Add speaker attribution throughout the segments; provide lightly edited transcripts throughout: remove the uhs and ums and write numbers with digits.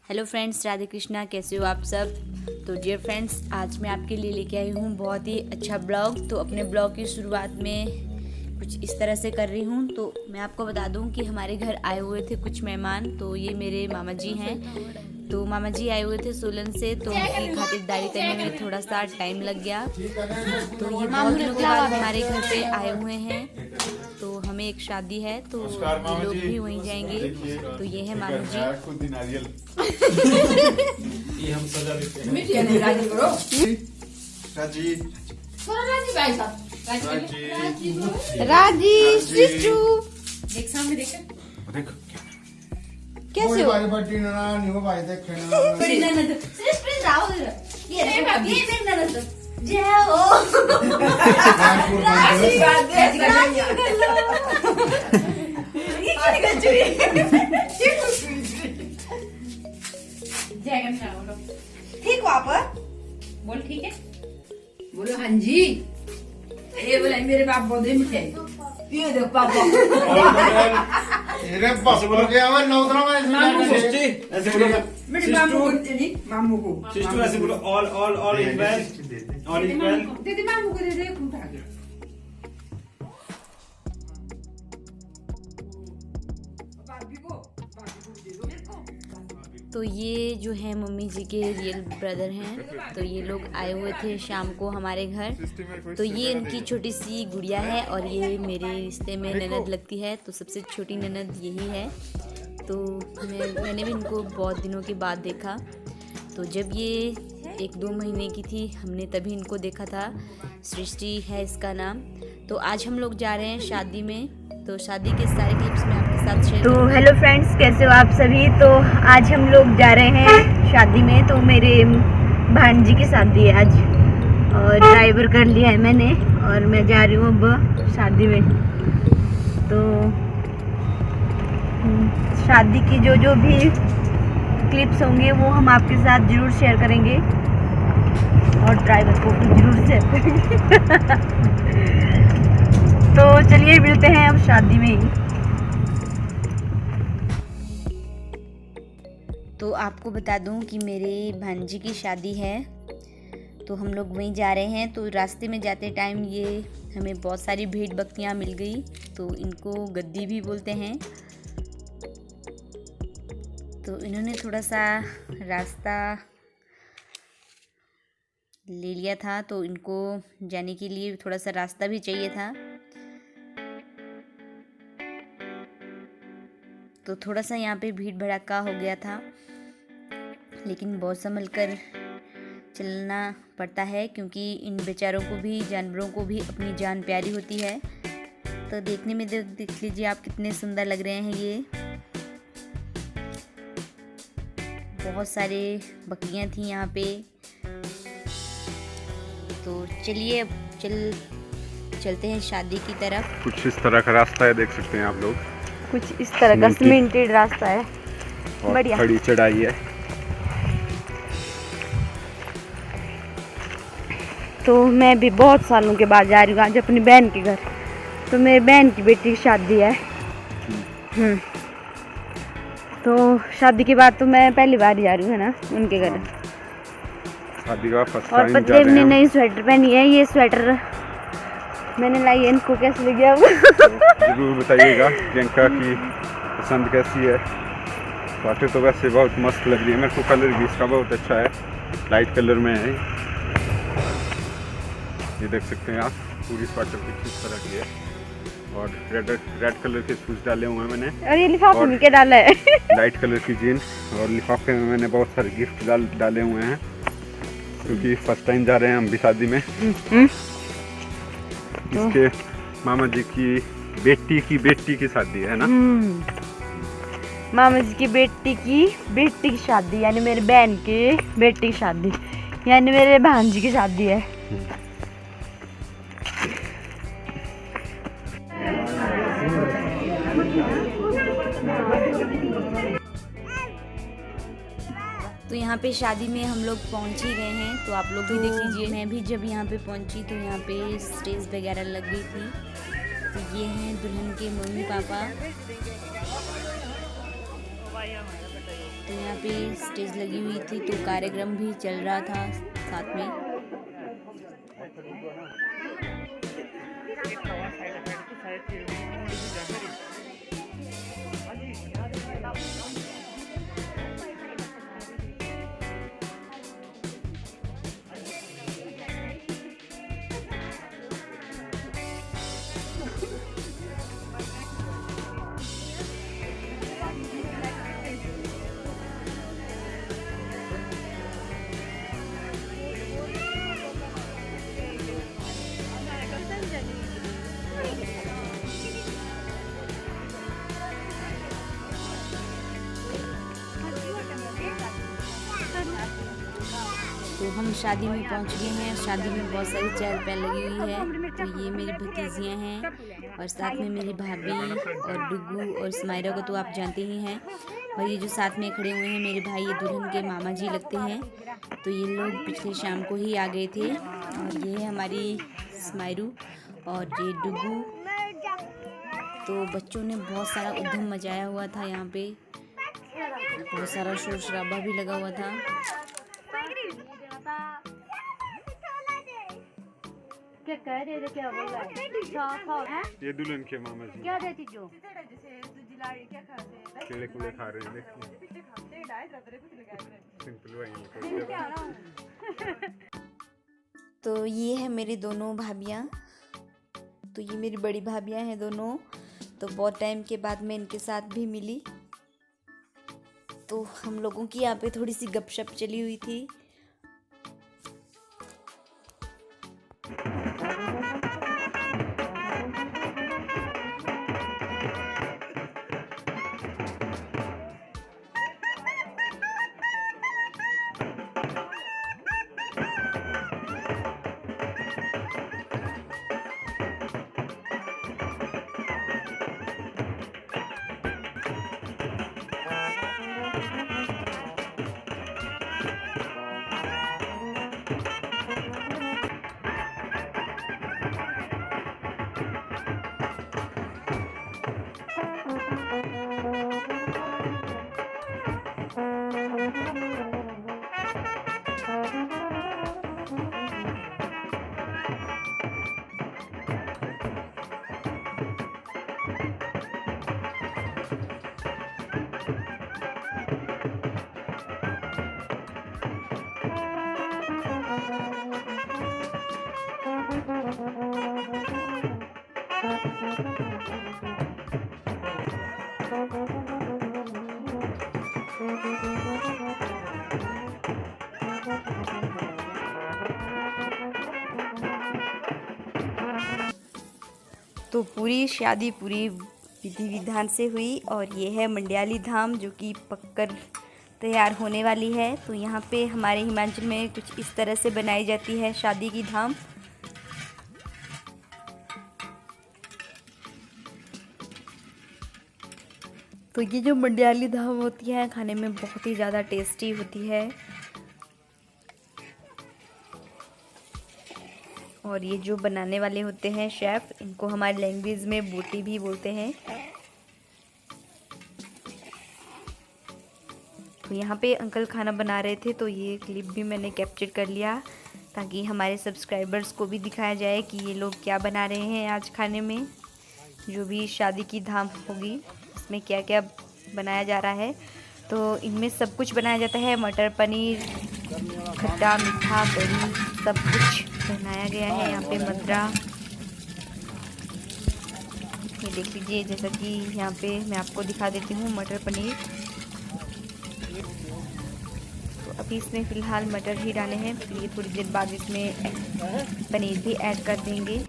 Speaker 1: Hello friends, Radhe Krishna. कैसे हो आप सब। तो डियर फ्रेंड्स, आज मैं आपके लिए लेके आई हूँ बहुत ही अच्छा ब्लॉग। तो अपने ब्लॉग की शुरुआत में कुछ इस तरह से कर रही हूँ। तो मैं आपको बता दूँ कि हमारे घर आए हुए थे कुछ मेहमान। तो ये मेरे मामा जी हैं। तो मामा जी आए हुए थे सोलन से, तो उनकी खातिरदारी करने में थोड़ा सा टाइम लग गया। तो ये बहुत दिनों के बाद हमारे घर पे आए हुए हैं। तो हमें एक शादी है, तो ये लोग भी वहीं जाएंगे। तो ये है मामू जी।
Speaker 2: ये हम सजा देते हैं।
Speaker 3: राजी करो।
Speaker 2: राजी
Speaker 3: भाई साहब
Speaker 1: राजी शिशु,
Speaker 3: देख सामने देख
Speaker 2: देख
Speaker 1: कैसे हो।
Speaker 3: बड़ी ननद श्रेष्ठ राव ये मेरी ननद जय हो आशीर्वाद दे जय गणेश बोलो ठीक हो आप बोल ठीक है बोलो हाँ जी ये बोला मेरे बाप बहुत मीठे ये देखो पापा
Speaker 2: ये बस बोलो क्या है नौतरा में सिस्टी ऐसे बोलो
Speaker 3: मेरे मामू को जी मामू को
Speaker 2: सिस्टू ऐसे बोलो all is well all is well
Speaker 3: they मामू को दे खूंटा भाभी को दे दो मेरे को।
Speaker 1: तो ये जो है मम्मी जी के रियल ब्रदर हैं। तो ये लोग आए हुए थे शाम को हमारे घर। तो ये इनकी छोटी सी गुड़िया है और ये मेरे रिश्ते में ननद लगती है। तो सबसे छोटी ननद यही है। तो मैंने भी इनको बहुत दिनों के बाद देखा। तो जब ये 1-2 महीने की थी, हमने तभी इनको देखा था। सृष्टि है इसका नाम। तो आज हम लोग जा रहे हैं शादी में। तो शादी के सारे क्लिप्स मैं आपके साथ शेयर। तो हेलो फ्रेंड्स, कैसे हो आप सभी। तो आज हम लोग जा रहे हैं शादी में। तो मेरे भांजी की शादी है आज और ड्राइवर कर लिया है मैंने और मैं जा रही हूँ अब शादी में। तो शादी की जो भी क्लिप्स होंगे वो हम आपके साथ ज़रूर शेयर करेंगे और ड्राइवर को भी ज़रूर शेयर करेंगे। तो चलिए मिलते हैं अब शादी में ही। तो आपको बता दूं कि मेरे भांजी की शादी है। तो हम लोग वहीं जा रहे हैं। तो रास्ते में जाते टाइम ये हमें बहुत सारी भेड़ बकरियां मिल गई। तो इनको गद्दी भी बोलते हैं। तो इन्होंने थोड़ा सा रास्ता ले लिया था, तो इनको जाने के लिए थोड़ा सा रास्ता भी चाहिए था। तो थोड़ा सा यहाँ पे भीड़ भड़ाका हो गया था, लेकिन बहुत संभल कर चलना पड़ता है क्योंकि इन बेचारों को भी, जानवरों को भी अपनी जान प्यारी होती है। तो देखने में देख लीजिए आप कितने सुंदर लग रहे हैं। ये बहुत सारे बकरियां थी यहाँ पे। तो चलिए अब चलते हैं शादी की तरफ।
Speaker 2: कुछ इस तरह का रास्ता है, देख सकते हैं आप लोग।
Speaker 1: कुछ इस तरह का सीमेंटेड रास्ता है, बढ़िया
Speaker 2: खड़ी चढ़ाई है।
Speaker 1: तो मैं भी बहुत सालों के बाद जा रही हूँ आज अपनी बहन के घर। तो मेरी बहन की बेटी की शादी है। तो शादी के बाद तो मैं पहली बार जा रही हूँ, है ना, उनके घर।
Speaker 2: शादी का फर्स्ट
Speaker 1: और
Speaker 2: टाइम जा
Speaker 1: पतलेव
Speaker 2: रहे
Speaker 1: ने
Speaker 2: हैं।
Speaker 1: नई स्वेटर पहनी है। ये स्वेटर मैंने लाई है, इनको कैसे लगी अब
Speaker 2: जरूर बताइएगा प्रियंका की पसंद कैसी है। स्वेटर तो वैसे बहुत मस्त लग रही है मेरे को। कलर भी इसका बहुत अच्छा है, लाइट कलर में है। ये देख सकते हैं आप, पूरी स्वेटर कुछ इस तरह की है और रेड कलर के शूज डाले हुए हैं मैंने।
Speaker 1: और ये लिफाफे में क्या डाला है
Speaker 2: लाइट कलर की जीन्स और लिफाफे में मैंने बहुत सारे गिफ्ट डाले हुए हैं क्योंकि फर्स्ट टाइम जा रहे हैं हम भी शादी में। इसके मामा जी की बेटी की शादी है ना। मामा जी की
Speaker 1: बेटी की शादी, यानी मेरे बहन की बेटी की शादी, यानी मेरे भांजी की शादी है। तो यहाँ पे शादी में हम लोग पहुँच ही गए हैं। तो आप लोग भी देख लीजिए। मैं भी जब यहाँ पे पहुँची तो यहाँ पे स्टेज वगैरह लग गई थी। तो ये हैं दुल्हन के मम्मी पापा। तो यहाँ पे स्टेज लगी हुई थी तो कार्यक्रम भी चल रहा था साथ में। तो हम शादी में पहुंच गए हैं। शादी में बहुत सारी चहल पहल लगी हुई है। तो ये मेरी भतीजियाँ हैं और साथ में मेरी भाभी और डुगू और स्माइरा को तो आप जानते ही हैं। और ये जो साथ में खड़े हुए हैं मेरे भाई, ये दुल्हन के मामा जी लगते हैं। तो ये लोग पिछले शाम को ही आ गए थे। और ये है हमारी स्माइरू और ये डुगू। तो बच्चों ने बहुत सारा उधम मचाया हुआ था यहाँ पे, बहुत सारा शोर शराबा भी लगा हुआ था।
Speaker 4: क्या कह रहे थे, क्या बोल रहा है?
Speaker 2: ये दुल्हन के मामा जी
Speaker 4: क्या देती जो
Speaker 2: केले कुले खा रहे हैं, देखिए सिंपल वही।
Speaker 1: तो ये है मेरी दोनों भाभियाँ। तो ये मेरी बड़ी भाभियाँ हैं दोनों। तो बहुत टाइम के बाद मैं इनके साथ भी मिली। तो हम लोगों की यहाँ पे थोड़ी सी गपशप चली हुई थी। तो पूरी शादी पूरी विधि विधान से हुई। और ये है मंडियाली धाम जो कि पककर तैयार होने वाली है। तो यहाँ पे हमारे हिमाचल में कुछ इस तरह से बनाई जाती है शादी की धाम। तो ये जो मंडियाली धाम होती है खाने में बहुत ही ज़्यादा टेस्टी होती है। और ये जो बनाने वाले होते हैं शेफ़, इनको हमारी लैंग्वेज में बोटी भी बोलते हैं। तो यहाँ पे अंकल खाना बना रहे थे तो ये क्लिप भी मैंने कैप्चर कर लिया ताकि हमारे सब्सक्राइबर्स को भी दिखाया जाए कि ये लोग क्या बना रहे हैं आज खाने में। जो भी शादी की धाम होगी इसमें क्या क्या बनाया जा रहा है। तो इनमें सब कुछ बनाया जाता है, मटर पनीर, खट्टा मीठा कढ़ी सब कुछ बनाया गया है यहाँ पे। मद्रा ये देख लीजिए, जैसा कि यहाँ पे मैं आपको दिखा देती हूँ मटर पनीर। तो अभी इसमें फ़िलहाल मटर ही डाले हैं, फिर ये थोड़ी देर बाद इसमें पनीर भी ऐड कर देंगे।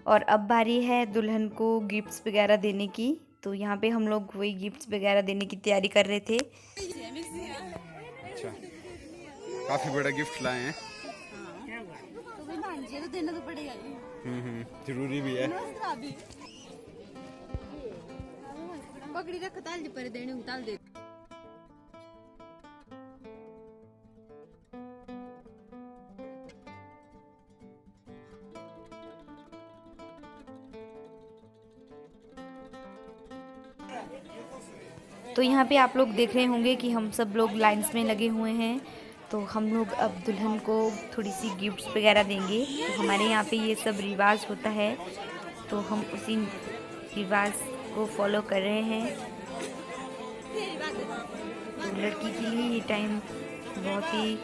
Speaker 1: और अब बारी है दुल्हन को गिफ्ट्स वगैरह देने की। तो यहाँ पे हम लोग वही गिफ्ट्स वगैरह देने की तैयारी कर रहे थे।
Speaker 2: अच्छा, काफी बड़ा गिफ्ट लाए हैं।
Speaker 4: तो देना तो पड़ेगा,
Speaker 2: जरूरी भी है।
Speaker 4: पकड़ी रख ताल पर देने उताल दे।
Speaker 1: तो यहाँ पे आप लोग देख रहे होंगे कि हम सब लोग लाइंस में लगे हुए हैं। तो हम लोग अब दुल्हन को थोड़ी सी गिफ्ट्स वगैरह देंगे। तो हमारे यहाँ पे ये सब रिवाज होता है, तो हम उसी रिवाज को फॉलो कर रहे हैं। तो लड़की के लिए ये टाइम बहुत ही,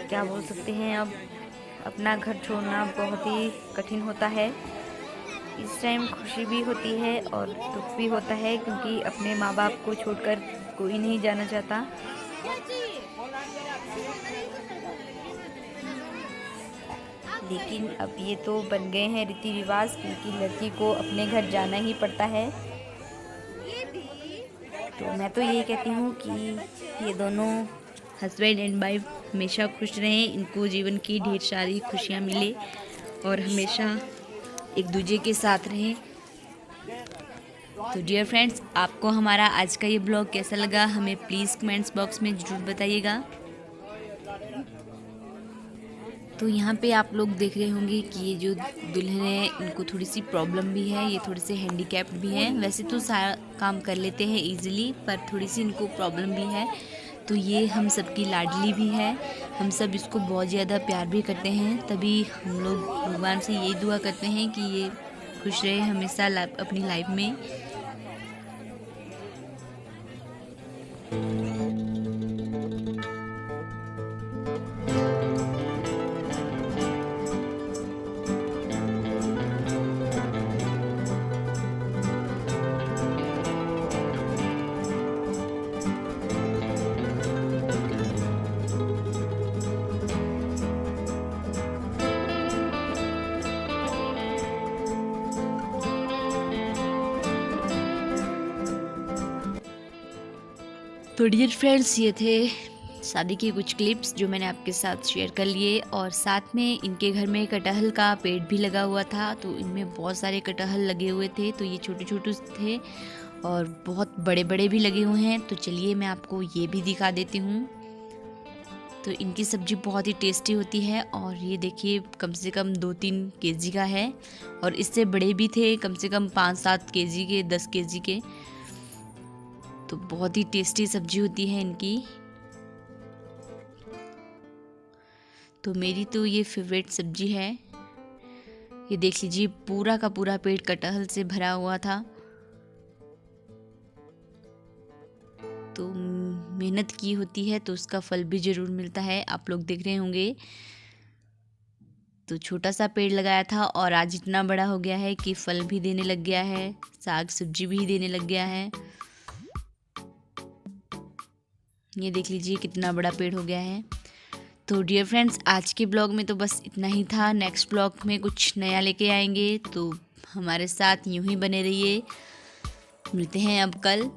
Speaker 1: क्या बोल सकते हैं, अब अपना घर छोड़ना बहुत ही कठिन होता है। इस टाइम खुशी भी होती है और दुख भी होता है, क्योंकि अपने माँ बाप को छोड़कर कोई नहीं जाना चाहता। लेकिन अब ये तो बन गए हैं रीति रिवाज, क्योंकि लड़की को अपने घर जाना ही पड़ता है। तो मैं तो ये कहती हूँ कि ये दोनों हस्बैंड एंड वाइफ हमेशा खुश रहें, इनको जीवन की ढेर सारी खुशियाँ मिले और हमेशा एक दूसरे के साथ रहें। तो डियर फ्रेंड्स, आपको हमारा आज का ये ब्लॉग कैसा लगा हमें प्लीज़ कमेंट्स बॉक्स में ज़रूर बताइएगा। तो यहाँ पे आप लोग देख रहे होंगे कि ये जो दुल्हन है इनको थोड़ी सी प्रॉब्लम भी है, ये थोड़े से हैंडीकैप्ड भी हैं। वैसे तो सारा काम कर लेते हैं इजीली, पर थोड़ी सी इनको प्रॉब्लम भी है। तो ये हम सबकी लाडली भी है, हम सब इसको बहुत ज़्यादा प्यार भी करते हैं। तभी हम लोग भगवान से यही दुआ करते हैं कि ये खुश रहे हमेशा अपनी लाइफ में। तो डियर फ्रेंड्स, ये थे शादी के कुछ क्लिप्स जो मैंने आपके साथ शेयर कर लिए। और साथ में इनके घर में कटहल का पेड़ भी लगा हुआ था, तो इनमें बहुत सारे कटहल लगे हुए थे। तो ये छोटे छोटे थे और बहुत बड़े बड़े भी लगे हुए हैं। तो चलिए मैं आपको ये भी दिखा देती हूँ। तो इनकी सब्ज़ी बहुत ही टेस्टी होती है। और ये देखिए कम से कम 2-3 केजी का है, और इससे बड़े भी थे, कम से कम 5-7 केजी के, 10 केजी के। तो बहुत ही टेस्टी सब्जी होती है इनकी। तो मेरी तो ये फेवरेट सब्जी है। ये देख लीजिए पूरा का पूरा पेट कटहल से भरा हुआ था। तो मेहनत की होती है तो उसका फल भी ज़रूर मिलता है, आप लोग देख रहे होंगे। तो छोटा सा पेड़ लगाया था और आज इतना बड़ा हो गया है कि फल भी देने लग गया है, साग सब्जी भी देने लग गया है। ये देख लीजिए कितना बड़ा पेड़ हो गया है। तो डियर फ्रेंड्स, आज के ब्लॉग में तो बस इतना ही था। नेक्स्ट ब्लॉग में कुछ नया लेके आएंगे, तो हमारे साथ यूं ही बने रहिए। मिलते हैं अब कल।